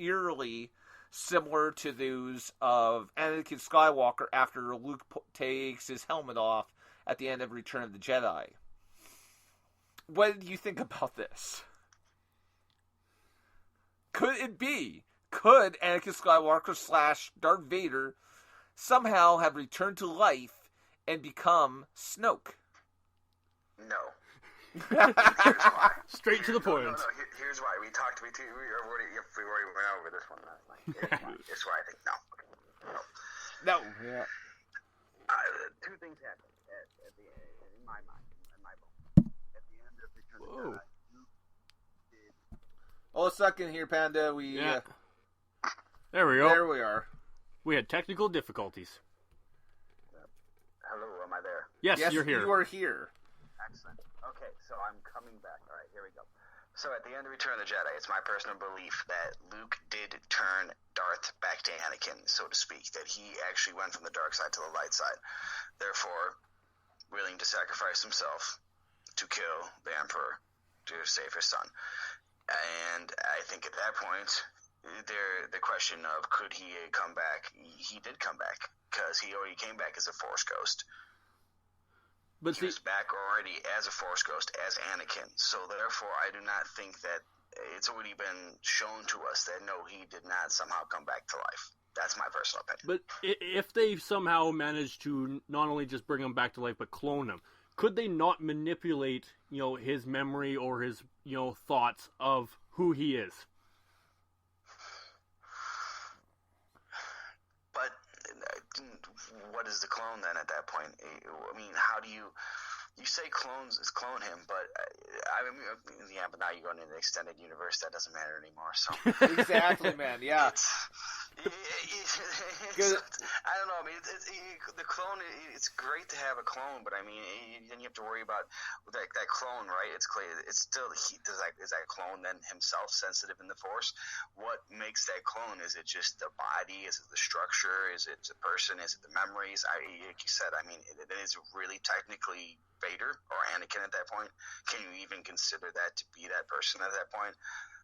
eerily similar to those of Anakin Skywalker after Luke takes his helmet off at the end of Return of the Jedi. What do you think about this? Could it be? Could Anakin Skywalker / Darth Vader somehow have returned to life and become Snoke? No. Straight to the point. No, here's why. We already went over this one last night. Here's why I think no. No. Yeah. Two things happen at the end, in my mind, in my book. At the end of Return of the Jedi, Luke did... Oh, a second here, Panda. There we go. There we are. We had technical difficulties. Hello, am I there? Yes, you're here. You are here. Excellent. Okay, so I'm coming back. All right, here we go. So at the end of Return of the Jedi, it's my personal belief that Luke did turn Darth back to Anakin, so to speak, that he actually went from the dark side to the light side, therefore willing to sacrifice himself to kill the Emperor to save his son. And I think at that point, the question of could he come back, he did come back, because he already came back as a Force ghost. But he was back already as a Force ghost, as Anakin. So therefore, I do not think that it's already been shown to us that no, he did not somehow come back to life. That's my personal opinion. But if they somehow managed to not only just bring him back to life, but clone him, could they not manipulate, his memory or his, thoughts of who he is? But what is the clone then at that point? I mean, how do you say clone him, but but now you're going into the extended universe, that doesn't matter anymore. So exactly, man. Yeah. I don't know. I mean, the clone. It's great to have a clone, but I mean, then you have to worry about that clone, right? It's still is that clone then himself sensitive in the Force? What makes that clone? Is it just the body? Is it the structure? Is it the person? Is it the memories? Like you said, I mean, it is really technically Vader or Anakin at that point. Can you even consider that to be that person at that point?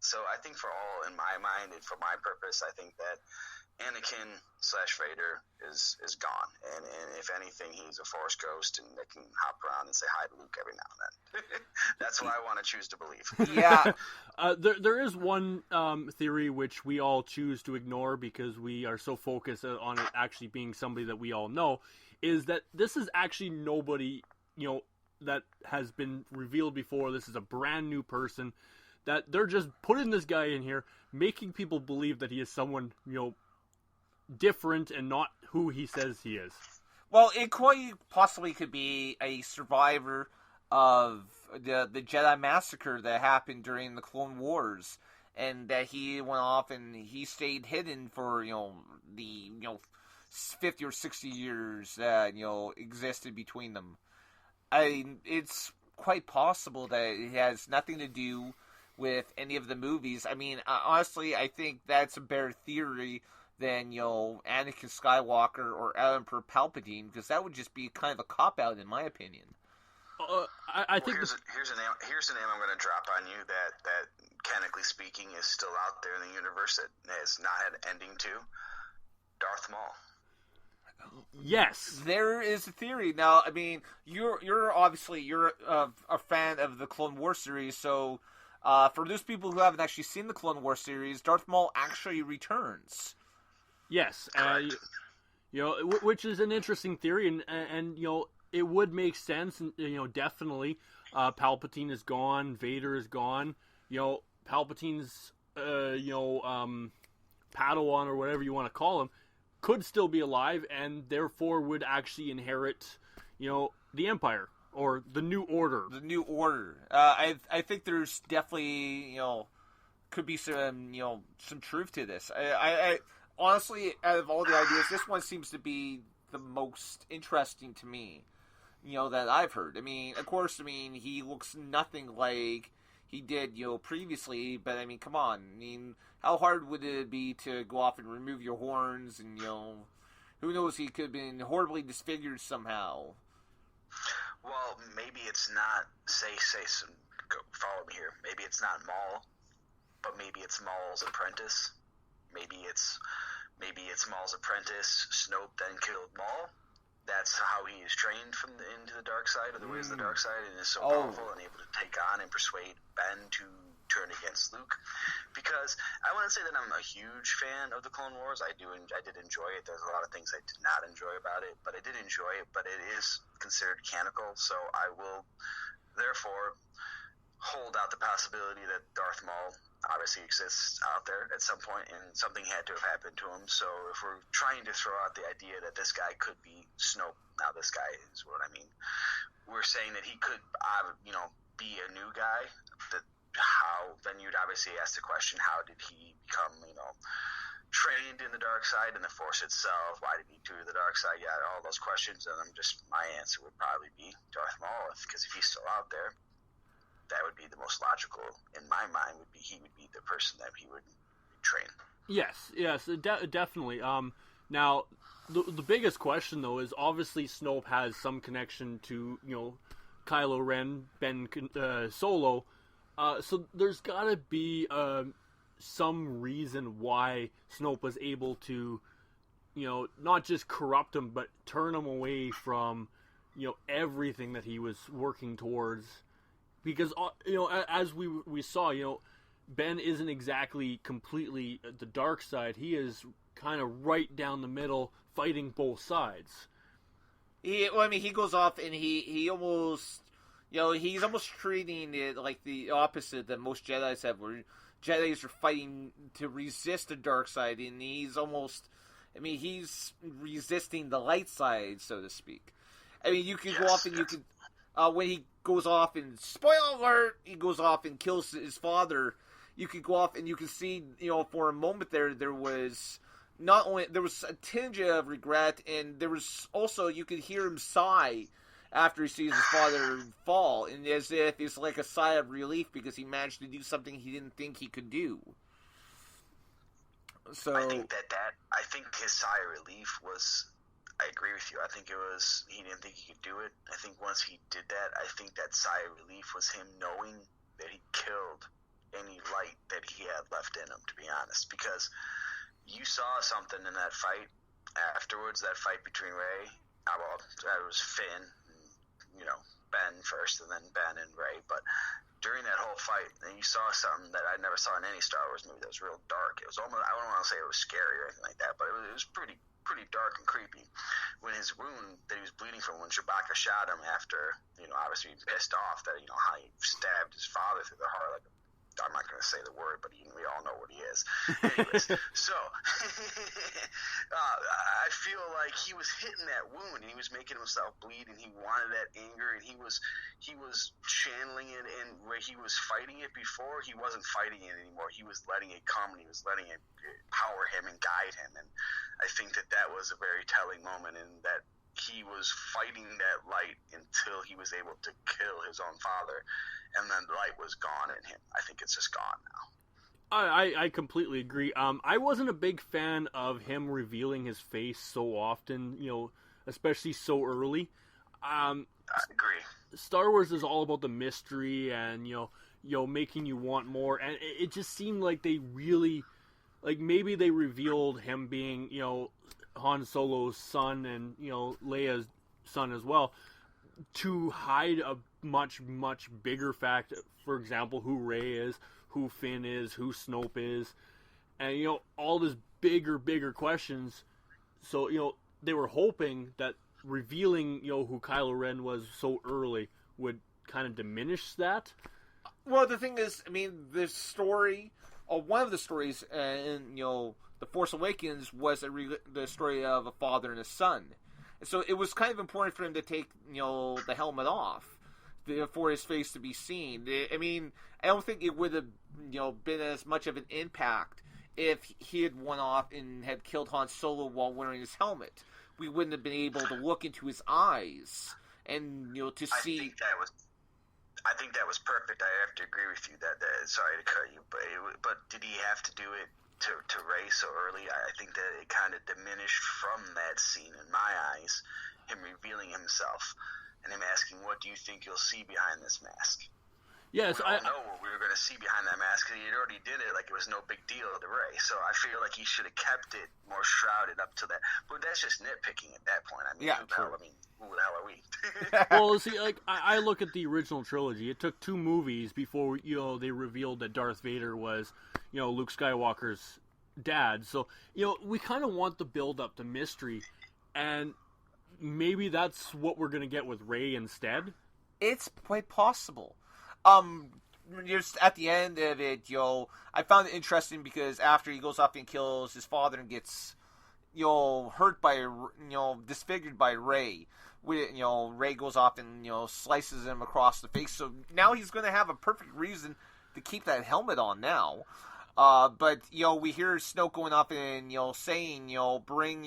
So I think for all, in my mind and for my purpose, I think that Anakin / Vader is gone. And if anything, he's a Force ghost and they can hop around and say hi to Luke every now and then. That's what I want to choose to believe. Yeah. There is one theory which we all choose to ignore because we are so focused on it actually being somebody that we all know, is that this is actually nobody, that has been revealed before. This is a brand new person. That they're just putting this guy in here, making people believe that he is someone, different and not who he says he is. Well, it quite possibly could be a survivor of the Jedi massacre that happened during the Clone Wars, and that he went off and he stayed hidden for the 50 or 60 years that existed between them. It's quite possible that it has nothing to do with any of the movies. I mean, honestly, I think that's a better theory than, Anakin Skywalker or Emperor Palpatine, because that would just be kind of a cop-out, in my opinion. I think... Here's a name I'm going to drop on you that canonically speaking, is still out there in the universe that has not had an ending to. Darth Maul. Yes, there is a theory. Now, I mean, you're obviously a fan of the Clone Wars series, so... for those people who haven't actually seen the Clone Wars series, Darth Maul actually returns. Yes, which is an interesting theory, and it would make sense. Definitely, Palpatine is gone, Vader is gone. Palpatine's Padawan or whatever you want to call him could still be alive, and therefore would actually inherit, the Empire. Or the New Order. The New Order. I think there's definitely, could be some, some truth to this. I honestly, out of all the ideas, this one seems to be the most interesting to me, that I've heard. I mean, of course, he looks nothing like he did, previously, but I mean, come on. I mean, how hard would it be to go off and remove your horns and, who knows, he could have been horribly disfigured somehow. Well, maybe it's not, follow me here, maybe it's not Maul, but maybe it's Maul's apprentice, Maybe it's Maul's apprentice. Snoke then killed Maul. That's how he is trained into the dark side, or the ways of the dark side, and is so powerful and able to take on and persuade Ben to turn against Luke. Because I wouldn't say that I'm a huge fan of the Clone Wars. I did enjoy it. There's a lot of things I did not enjoy about it, but I did enjoy it. But it is considered canonical, so I will therefore hold out the possibility that Darth Maul obviously exists out there at some point, and something had to have happened to him. So if we're trying to throw out the idea that this guy could be Snoke, now this guy is what I mean, we're saying that he could, be a new guy. Then you'd obviously ask the question, how did he become, trained in the dark side and the Force itself? Why did he do the dark side? Yeah, all those questions, and my answer would probably be Darth Maul, because if he's still out there, that would be the most logical in my mind. He would be the person that he would train. Yes, Definitely. Now, the biggest question though is obviously Snoke has some connection to Kylo Ren, Ben Solo. So there's got to be some reason why Snoke was able to, not just corrupt him, but turn him away from, everything that he was working towards. Because, as we saw, Ben isn't exactly completely the dark side. He is kind of right down the middle, fighting both sides. He goes off and he almost, he's almost treating it like the opposite that most Jedis have, where Jedis are fighting to resist the dark side, and he's almost, he's resisting the light side, so to speak. You can go off and you can, when he goes off and, spoiler alert, he goes off and kills his father, you could go off and you can see, for a moment there was a tinge of regret, and there was also, you could hear him sigh after he sees his father fall, and as if it's like a sigh of relief because he managed to do something he didn't think he could do. So I think I think his sigh of relief was, I agree with you. I think it was, he didn't think he could do it. I think once he did that, I think that sigh of relief was him knowing that he killed any light that he had left in him, to be honest. Because you saw something in that fight afterwards, that fight between Rey, it was Finn, Ben first, and then Ben and Rey. But during that whole fight, you saw something that I never saw in any Star Wars movie that was real dark. It was almost, I don't want to say it was scary or anything like that, but it was pretty dark and creepy. When his wound that he was bleeding from, when Chewbacca shot him after, obviously being pissed off that, how he stabbed his father through the heart, like, I'm not going to say the word, but we all know what he is. Anyways, so I feel like he was hitting that wound, and he was making himself bleed, and he wanted that anger, and he was channeling it, and where he was fighting it before, he wasn't fighting it anymore. He was letting it come, and he was letting it power him and guide him, and I think that was a very telling moment, in that he was fighting that light until he was able to kill his own father, and then the light was gone in him. I think it's just gone now. I completely agree. I wasn't a big fan of him revealing his face so often, especially so early. I agree. Star Wars is all about the mystery and, making you want more, and it just seemed like they really, maybe they revealed him being, Han Solo's son and, Leia's son as well, to hide a much, much bigger fact, for example, who Rey is, who Finn is, who Snoke is, and, all these bigger questions. So, they were hoping that revealing, who Kylo Ren was so early would kind of diminish that. Well, the thing is, the story, one of the stories in, The Force Awakens was the story of a father and a son. So it was kind of important for him to take, the helmet off for his face to be seen. I don't think it would have, been as much of an impact if he had went off and had killed Han Solo while wearing his helmet. We wouldn't have been able to look into his eyes and, to see. I think that was perfect. I have to agree with you that sorry to cut you, but did he have to do it to Rey so early? I think that it kind of diminished from that scene in my eyes, him revealing himself and him asking, what do you think you'll see behind this mask? Yes, we all know what we were going to see behind that mask. He had already did it like it was no big deal to Ray. So I feel like he should have kept it more shrouded up to that. But that's just nitpicking at that point. I mean, Yeah, true. Who the hell are we? Well, see, like I look at the original trilogy. It took 2 movies before they revealed that Darth Vader was Luke Skywalker's dad. So we kind of want the build up to mystery, and maybe that's what we're gonna get with Rey instead. It's quite possible. Just at the end of it, I found it interesting because after he goes off and kills his father and gets, hurt by, disfigured by Rey, Rey goes off and, slices him across the face. So now he's going to have a perfect reason to keep that helmet on now. But, we hear Snoke going off and, saying, bring,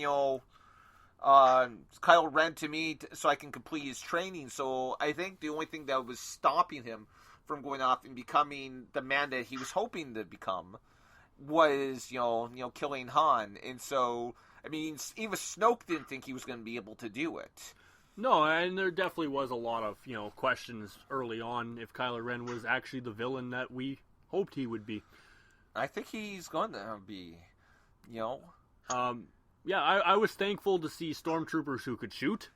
Kylo Ren to me so I can complete his training. So I think the only thing that was stopping him from going off and becoming the man that he was hoping to become was, killing Han. And so, I mean, even Snoke didn't think he was going to be able to do it. No, and there definitely was a lot of, questions early on if Kylo Ren was actually the villain that we hoped he would be. I think he's going to be, Yeah, I was thankful to see stormtroopers who could shoot.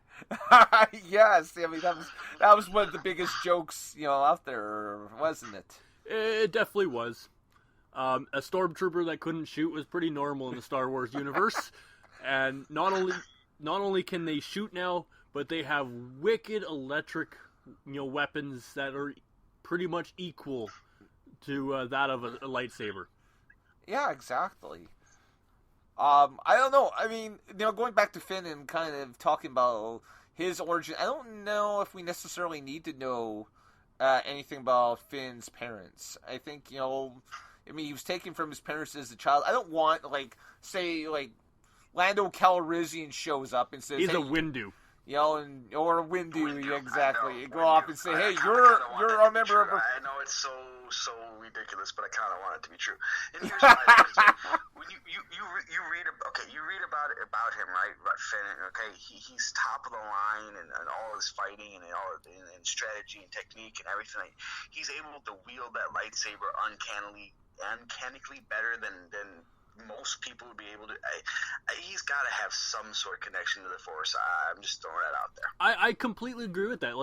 Yes, I mean that was one of the biggest jokes out there, wasn't it? It definitely was. A stormtrooper that couldn't shoot was pretty normal in the Star Wars universe, and not only can they shoot now, but they have wicked electric weapons that are pretty much equal to that of a lightsaber. Yeah, exactly. I don't know. I mean, going back to Finn and kind of talking about his origin, I don't know if we necessarily need to know anything about Finn's parents. I think, he was taken from his parents as a child. I don't want, say, Lando Calrissian shows up and says, he's a Windu. Or a Windu, exactly. Go off and say, hey, you're a member of... I know it's so ridiculous, but I kind of want it to be true. And here's why. When you read about him, right? About Finn, okay? He's top of the line and all his fighting and all and strategy and technique and everything. He's able to wield that lightsaber uncannily better than most people would be able to. He's got to have some sort of connection to the Force. I'm just throwing that out there. I completely agree with that.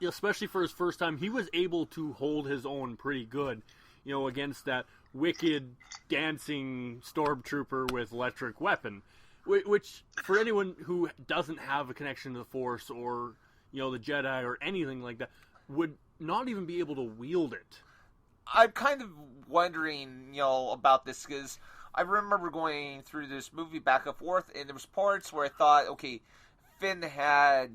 Especially for his first time, he was able to hold his own pretty good, against that wicked dancing stormtrooper with electric weapon, which for anyone who doesn't have a connection to the Force or the Jedi or anything like that would not even be able to wield it. I'm kind of wondering, about this because I remember going through this movie back and forth, and there was parts where I thought, okay, Finn had,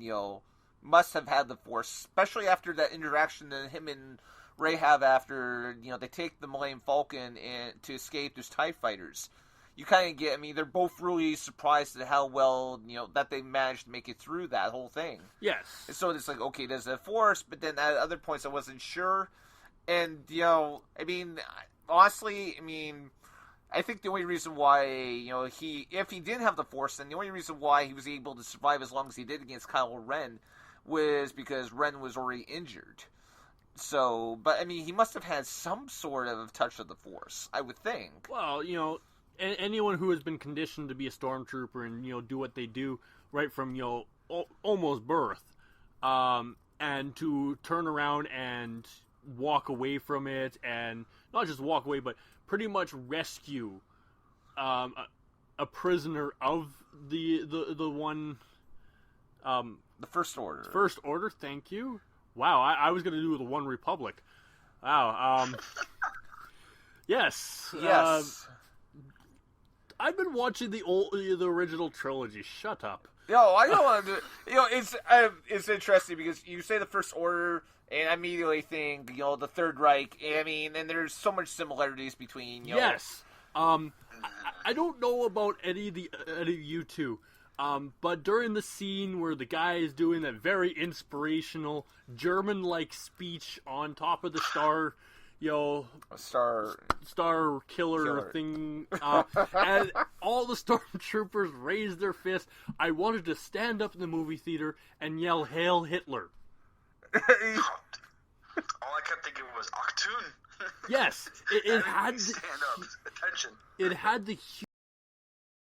must have had the Force, especially after that interaction that him and Rey have after, they take the Millennium Falcon to escape those TIE fighters. You kind of get, they're both really surprised at how well, that they managed to make it through that whole thing. Yes. And so it's like, okay, there's a Force, but then at other points I wasn't sure. And, honestly, I think the only reason why, if he didn't have the Force, then the only reason why he was able to survive as long as he did against Kylo Ren was because Ren was already injured. So, but, he must have had some sort of touch of the Force, I would think. Well, anyone who has been conditioned to be a stormtrooper and, do what they do right from, almost birth, and to turn around and walk away from it, and not just walk away, but pretty much rescue a prisoner of the one the First Order. First Order, thank you. Wow, I was going to do the One Republic. Wow. Yes. I've been watching the original trilogy. Shut up. I don't want to do. It's interesting because you say the First Order, and I immediately think the Third Reich. And there's so much similarities between. Yes. I don't know about any of you two. But during the scene where the guy is doing that very inspirational German-like speech on top of the star, star killer thing, and all the stormtroopers raise their fist, I wanted to stand up in the movie theater and yell, "Hail Hitler!" All I kept thinking platoon. Yes, it had stand up. Attention. It had the